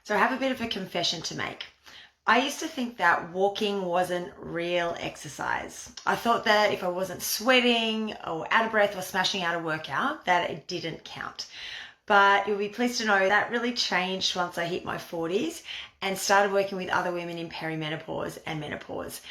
So I have a bit of a confession to make. I used to think that walking wasn't real exercise. I thought that if I wasn't sweating or out of breath or smashing out a workout, that it didn't count. But you'll be pleased to know that really changed once I hit my 40s and started working with other women in perimenopause and menopause.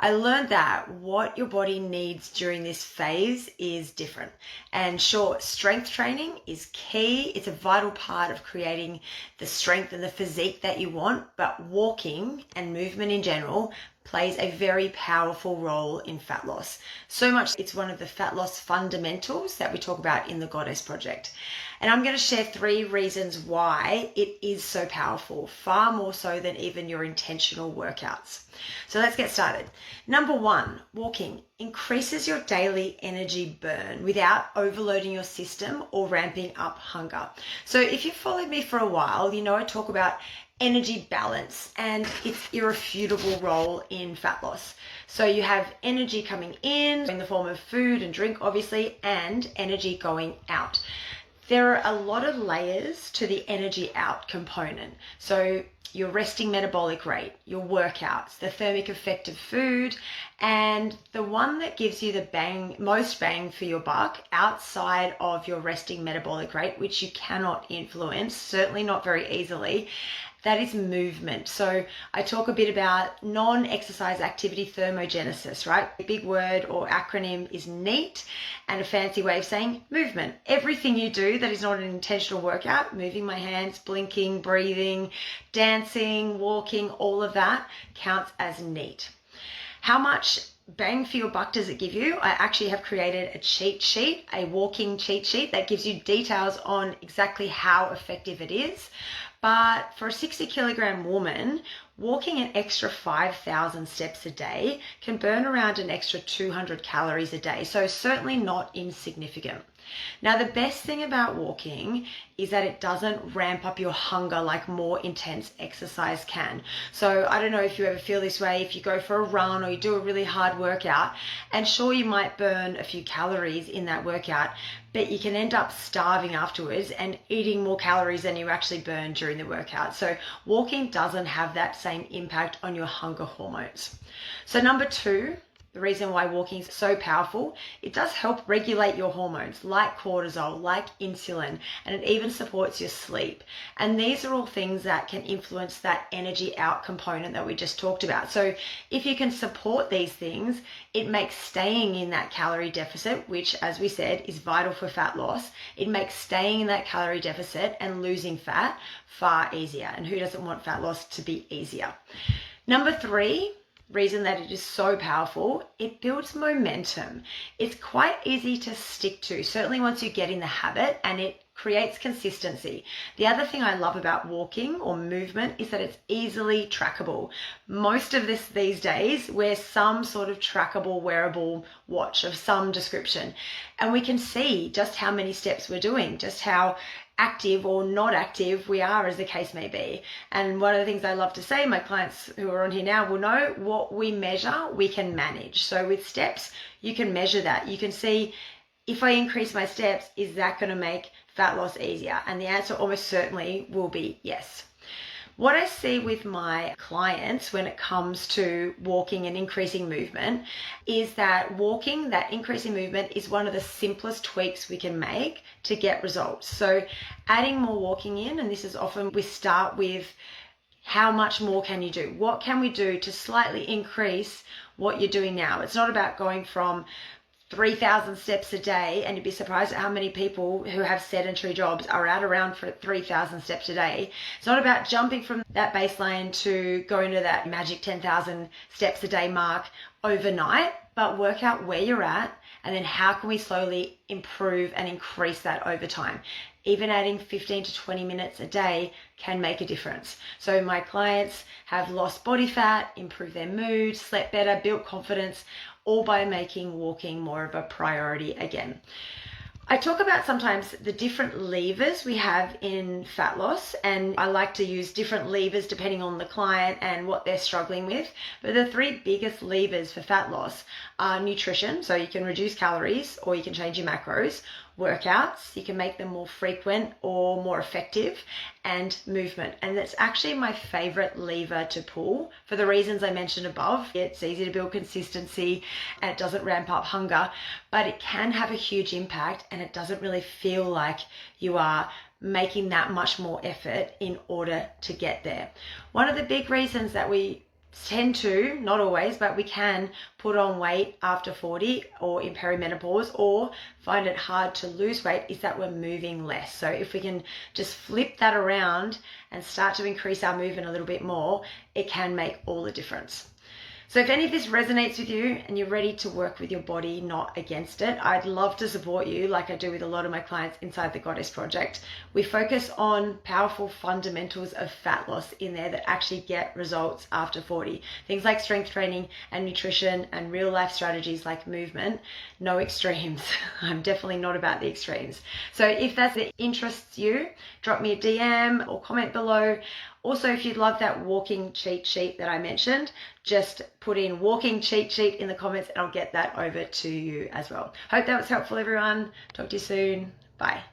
I learned that what your body needs during this phase is different. And sure, strength training is key. It's a vital part of creating the strength and the physique that you want, but walking and movement in general plays a very powerful role in fat loss. So much it's one of the fat loss fundamentals that we talk about in the Goddess Project. And I'm going to share 3 reasons why it is so powerful, far more so than even your intentional workouts. So let's get started. Number 1, walking increases your daily energy burn without overloading your system or ramping up hunger. So if you've followed me for a while, you know I talk about energy balance and its irrefutable role in fat loss. So you have energy coming in the form of food and drink, obviously, and energy going out. There are a lot of layers to the energy out component. So your resting metabolic rate, your workouts, the thermic effect of food, and the one that gives you the most bang for your buck outside of your resting metabolic rate, which you cannot influence, certainly not very easily, that is movement. So I talk a bit about non-exercise activity thermogenesis, right? The big word or acronym is NEAT, and a fancy way of saying movement. Everything you do that is not an intentional workout, moving my hands, blinking, breathing, dancing, walking, all of that counts as NEAT. How much bang for your buck does it give you? I actually have created a cheat sheet, a walking cheat sheet that gives you details on exactly how effective it is. But for a 60 kilogram woman, walking an extra 5,000 steps a day can burn around an extra 200 calories a day. So certainly not insignificant. Now, the best thing about walking is that it doesn't ramp up your hunger like more intense exercise can. So I don't know if you ever feel this way, if you go for a run or you do a really hard workout, and sure, you might burn a few calories in that workout, but you can end up starving afterwards and eating more calories than you actually burn during the workout. So walking doesn't have that same impact on your hunger hormones. So number 2, the reason why walking is so powerful, it does help regulate your hormones like cortisol, like insulin, and it even supports your sleep. And these are all things that can influence that energy out component that we just talked about. So if you can support these things, it makes staying in that calorie deficit, which as we said is vital for fat loss, it makes staying in that calorie deficit and losing fat far easier. And who doesn't want fat loss to be easier? Number 3, reason that it is so powerful, it builds momentum. It's quite easy to stick to, certainly once you get in the habit, and it creates consistency. The other thing I love about walking or movement is that it's easily trackable. Most of this these days wear some sort of trackable wearable watch of some description, and we can see just how many steps we're doing, just how active or not active we are, as the case may be. And one of the things I love to say, my clients who are on here now will know, what we measure, we can manage. So with steps, you can measure that. You can see, if I increase my steps, is that going to make fat loss easier? And the answer almost certainly will be yes. What I see with my clients when it comes to walking and increasing movement is that walking, that increasing movement, is one of the simplest tweaks we can make to get results. So adding more walking in, and this is often we start with how much more can you do? What can we do to slightly increase what you're doing now? It's not about going from 3,000 steps a day, and you'd be surprised at how many people who have sedentary jobs are out around for 3,000 steps a day. It's not about jumping from that baseline to going to that magic 10,000 steps a day mark overnight, but work out where you're at, and then how can we slowly improve and increase that over time. Even adding 15 to 20 minutes a day can make a difference. So my clients have lost body fat, improved their mood, slept better, built confidence, all by making walking more of a priority again. I talk about sometimes the different levers we have in fat loss, and I like to use different levers depending on the client and what they're struggling with. But the 3 biggest levers for fat loss are nutrition, so you can reduce calories or you can change your macros, workouts. You can make them more frequent or more effective, and movement. And that's actually my favorite lever to pull for the reasons I mentioned above. It's easy to build consistency and it doesn't ramp up hunger, but it can have a huge impact and it doesn't really feel like you are making that much more effort in order to get there. One of the big reasons that we tend to, not always, but we can put on weight after 40 or in perimenopause or find it hard to lose weight is that we're moving less. So if we can just flip that around and start to increase our movement a little bit more, it can make all the difference. So if any of this resonates with you and you're ready to work with your body, not against it, I'd love to support you like I do with a lot of my clients inside the Goddess Project. We focus on powerful fundamentals of fat loss in there that actually get results after 40. Things like strength training and nutrition and real life strategies like movement. No extremes. I'm definitely not about the extremes. So if that interests you, drop me a DM or comment below. Also, if you'd love that walking cheat sheet that I mentioned, just put in walking cheat sheet in the comments and I'll get that over to you as well. Hope that was helpful, everyone. Talk to you soon. Bye.